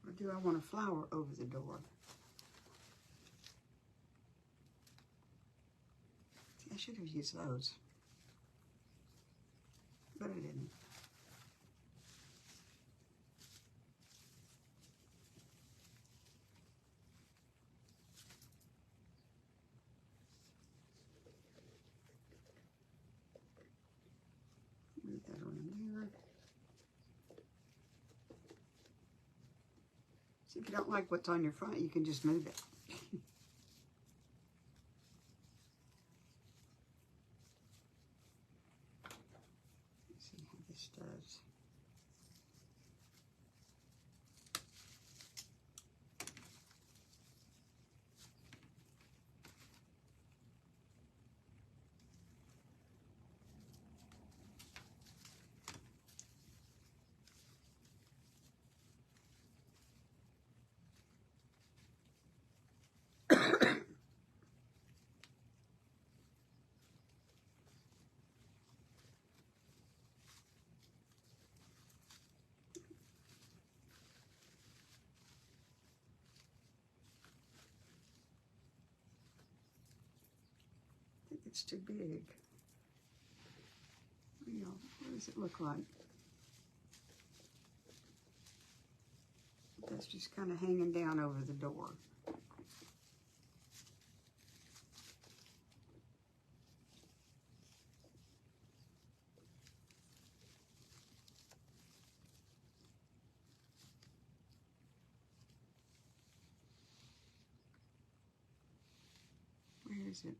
Or do I want a flower over the door? See, I should have used those, but I didn't. Move that around there. So if you don't like what's on your front, you can just move it. Let's see how this does. I think it's too big. You know, what does it look like? That's just kind of hanging down over the door. Where is it?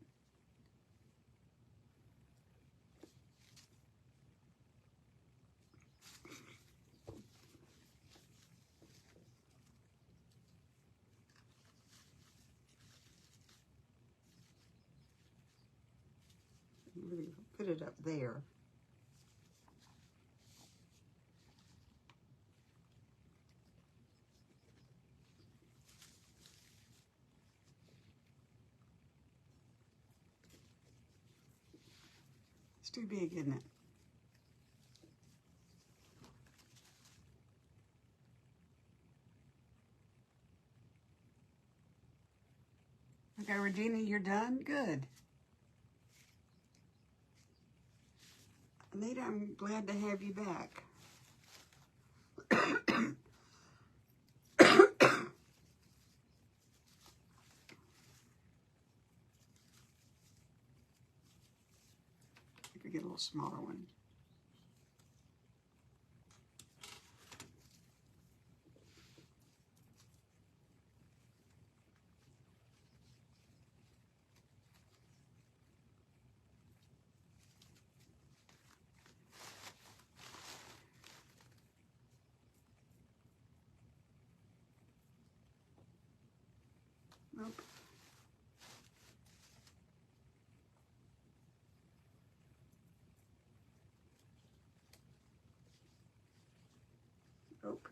Really put it up there. It's too big, isn't it? Okay, Regina, you're done? Good. Anita, I'm glad to have you back. If we get a little smaller one. Nope. Nope.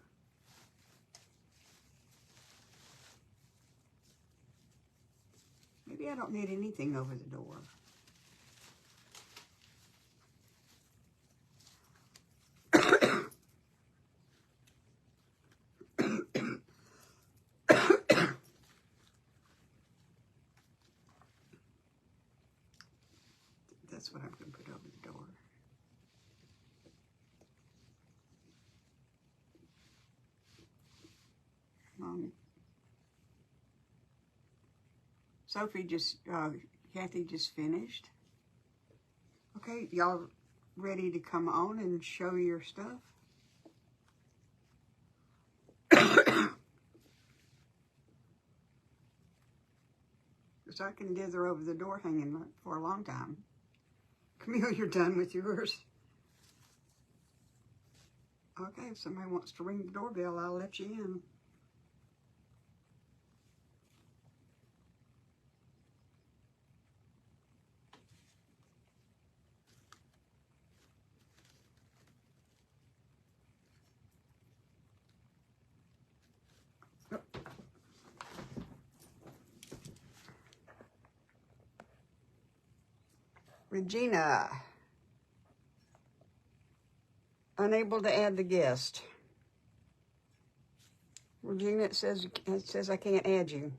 Maybe I don't need anything over the door. That's what I'm going to put over the door. Come on. Kathy just finished. Okay, y'all ready to come on and show your stuff? Because I can dither over the door hanging for a long time. Camille, you're done with yours. Okay, if somebody wants to ring the doorbell, I'll let you in. Regina, unable to add the guest. Regina, it says I can't add you.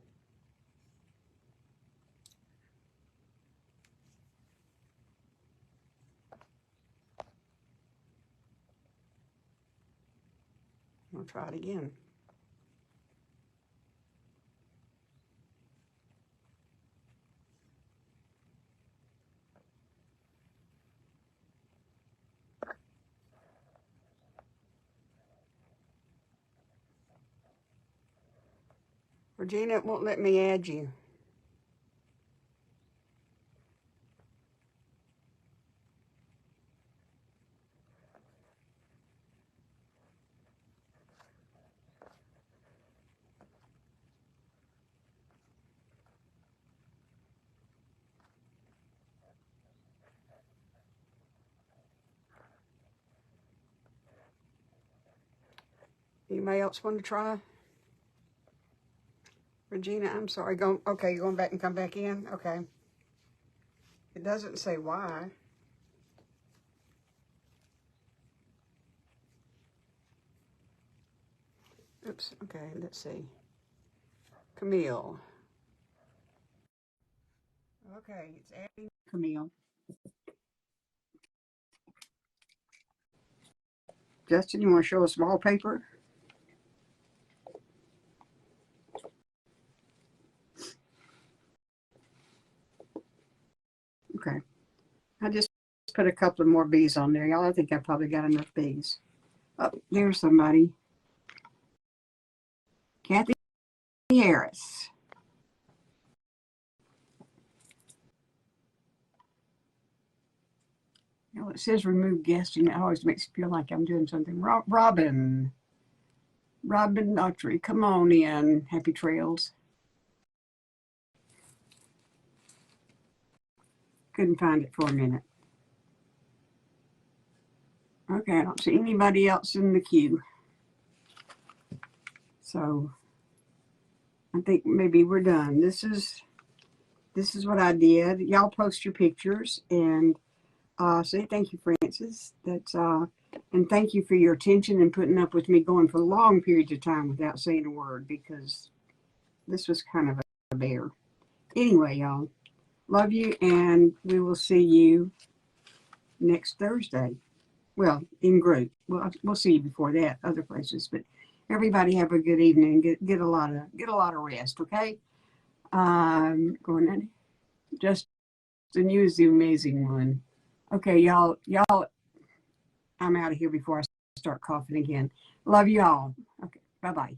We'll try it again. Regina, it won't let me add you. Anybody else want to try? Regina, I'm sorry. Okay, you're going back and come back in? Okay. It doesn't say why. Oops. Okay, let's see. Camille. Okay, it's adding Camille. Justin, you want to show us wallpaper? Okay. I just put a couple of more bees on there. Y'all, I think I probably got enough bees. Oh, there's somebody. Kathy Harris. You know, it says remove guest, and it always makes me feel like I'm doing something. Robin Autry, come on in. Happy trails. Couldn't find it for a minute. Okay, I don't see anybody else in the queue. So I think maybe we're done. This is what I did. Y'all post your pictures and say thank you, Francis. And thank you for your attention and putting up with me going for long periods of time without saying a word, because this was kind of a bear. Anyway, y'all, love you, and we will see you next Thursday. Well, in group. We'll see you before that, other places. But everybody have a good evening. Get a lot of rest. Okay. Going in. Justin, you is the amazing one. Okay, y'all. I'm out of here before I start coughing again. Love you all. Okay. Bye bye.